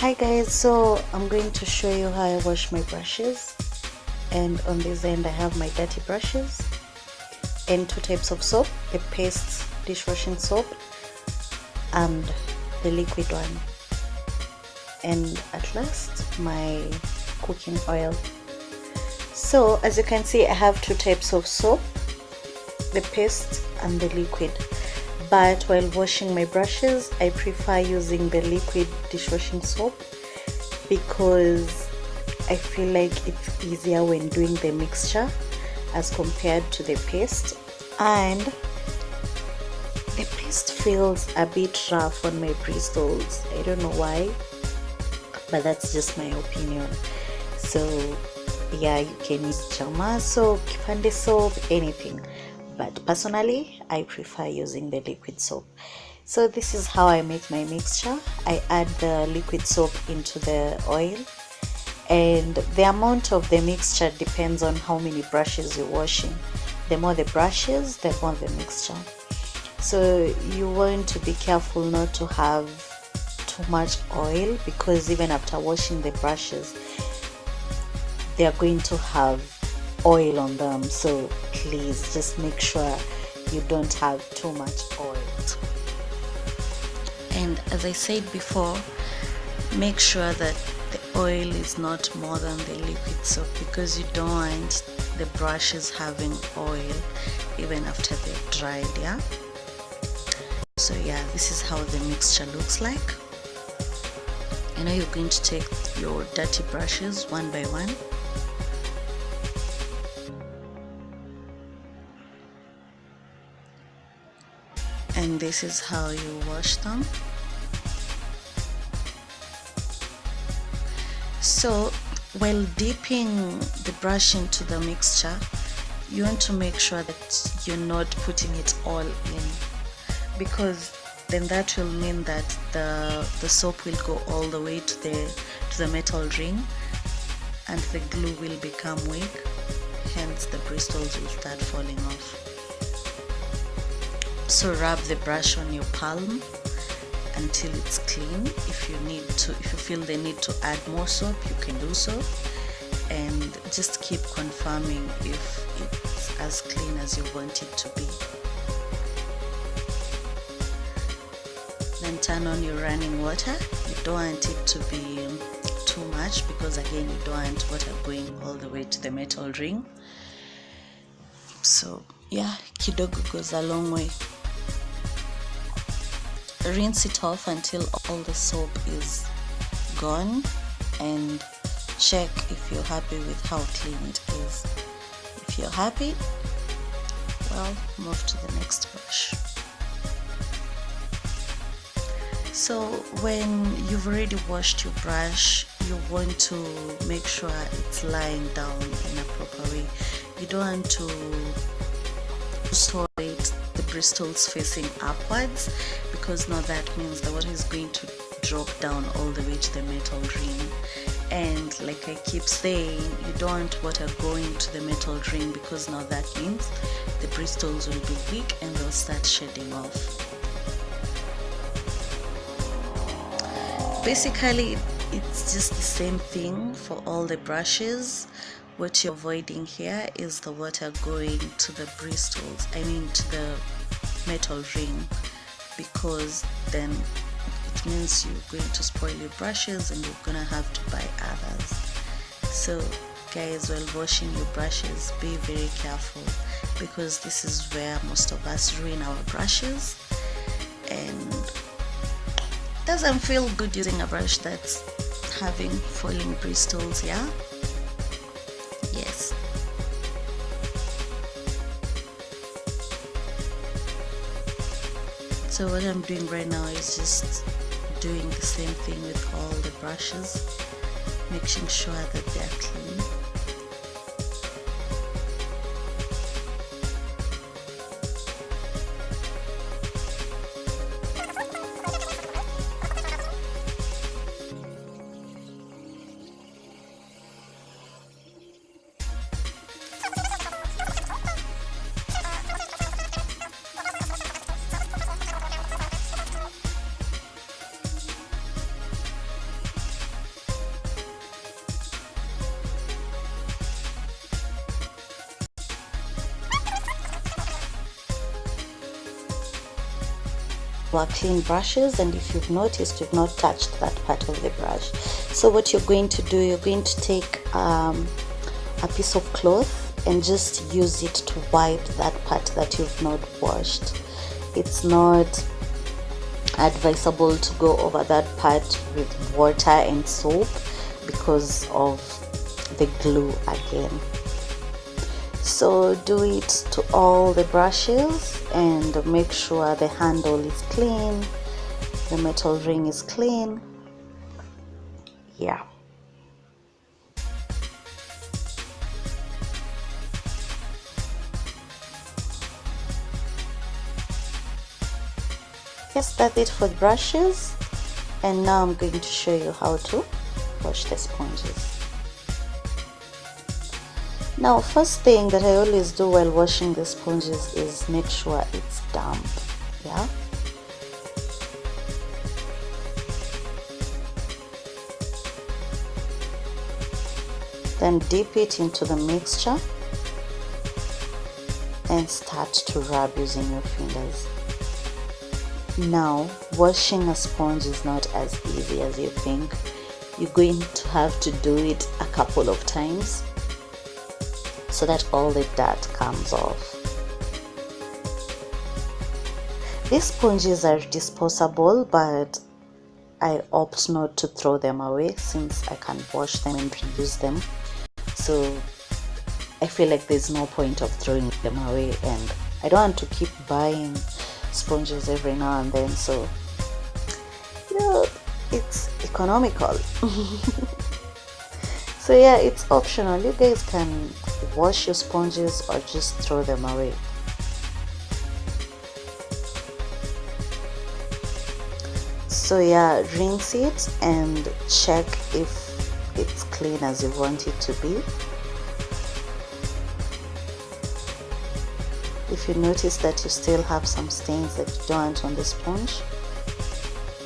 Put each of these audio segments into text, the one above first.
Hi guys, so I'm going to show you how I wash my brushes, and on this end I have my dirty brushes and two types of soap, the paste dishwashing soap and the liquid one, and at last my cooking oil. So as you can see, I have two types of soap, the paste and the liquid, but while washing my brushes I prefer using the liquid dishwashing soap because I feel like it's easier when doing the mixture as compared to the paste, and the paste feels a bit rough on my bristles. I don't know why, but that's just my opinion. So yeah, you can use Jama soap, Kipande soap, anything, but personally I prefer using the liquid soap. So this is how I make my mixture. I add the liquid soap into the oil, and the amount of the mixture depends on how many brushes you're washing. The more the brushes, the more the mixture. So you want to be careful not to have too much oil, because even after washing the brushes they are going to have oil on them. So please just make sure you don't have too much oil. And as I said before, make sure that the oil is not more than the liquid soap, because you don't want the brushes having oil even after they've dried. Yeah, so yeah, this is how the mixture looks like. And now you're going to take your dirty brushes one by one, and this is how you wash them. So while dipping the brush into the mixture, you want to make sure that you're not putting it all in, because then that will mean that the soap will go all the way to the metal ring, and the glue will become weak, hence the bristles will start falling off. So rub the brush on your palm until it's clean. If you feel the need to add more soap, you can do so, and just keep confirming if it's as clean as you want it to be. Then turn on your running water. You don't want it to be too much, because again you don't want water going all the way to the metal ring. So yeah, kidogo goes a long way. Rinse it off until all the soap is gone, and check if you're happy with how clean it is. If you're happy, well, move to the next brush. So when you've already washed your brush, you want to make sure it's lying down in a proper way. You don't want to store it, the bristles facing upwards, because now that means the water is going to drop down all the way to the metal ring. And like I keep saying, you don't want water going to the metal ring, because now that means the bristles will be weak and they'll start shedding off. Basically it's just the same thing for all the brushes. What you're avoiding here is the water going to the bristles, I mean to the metal ring, because then it means you're going to spoil your brushes and you're gonna have to buy others. So guys, while washing your brushes, be very careful, because this is where most of us ruin our brushes, and it doesn't feel good using a brush that's having falling bristles. Yeah, yes. So what I'm doing right now is just doing the same thing with all the brushes, making sure that they're clean. to our clean brushes, and if you've noticed, we've not touched that part of the brush. So what you're going to do, you're going to take a piece of cloth and just use it to wipe that part that you've not washed. It's not advisable to go over that part with water and soap because of the glue again. So do it to all the brushes and make sure the handle is clean, the metal ring is clean. Yeah. Yes, that's it for the brushes, and now I'm going to show you how to wash the sponges. Now, first thing that I always do while washing the sponges is make sure it's damp. Yeah. Then dip it into the mixture and start to rub using your fingers. Now, washing a sponge is not as easy as you think. You're going to have to do it a couple of times so that all the dirt comes off. These sponges are disposable, but I opt not to throw them away since I can wash them and reuse them. So I feel like there's no point of throwing them away, and I don't want to keep buying sponges every now and then, so it's economical. So yeah, it's optional. You guys can wash your sponges or just throw them away. So yeah, rinse it and check if it's clean as you want it to be. If you notice that you still have some stains that you don't want on the sponge,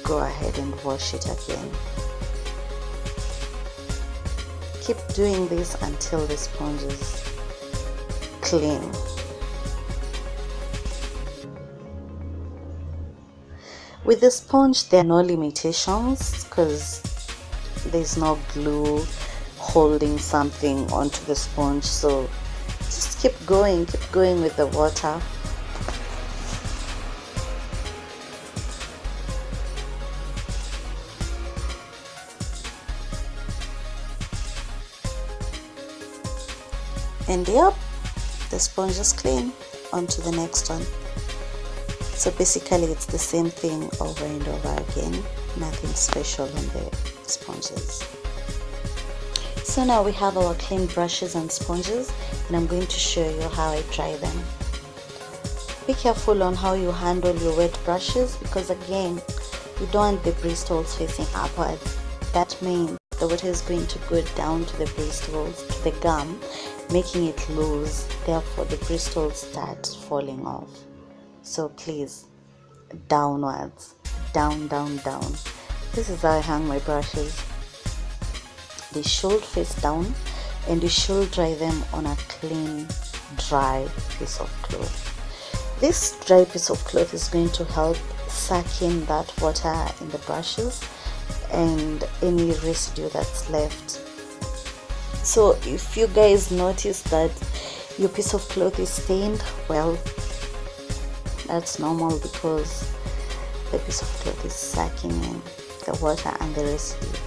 go ahead and wash it again. Keep doing this until the sponge is clean. With the sponge, there are no limitations because there's no glue holding something onto the sponge, so just keep going with the water. And yep, the sponge is clean. On to the next one. So basically it's the same thing over and over again, nothing special on the sponges. So now we have our clean brushes and sponges, and I'm going to show you how I dry them. Be careful on how you handle your wet brushes, because again, you don't want the bristles facing upwards. That means the water is going to go down to the bristles, to the gum, making it loose. Therefore the bristles start falling off. So please, downwards, down. This is how I hang my brushes. They should face down, and you should dry them on a clean, dry piece of cloth. This dry piece of cloth is going to help suck in that water in the brushes and any residue that's left. So if you guys notice that your piece of cloth is stained, well, that's normal because the piece of cloth is sucking in the water and the residue.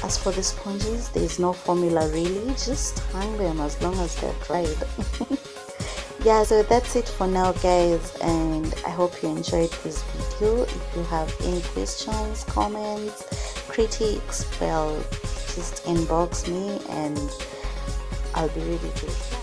As for the sponges, there is no formula really, just hang them as long as they're dried. Yeah, so that's it for now guys, and I hope you enjoyed this video. If you have any questions, comments, critiques, well, just inbox me and I'll be ready to reply.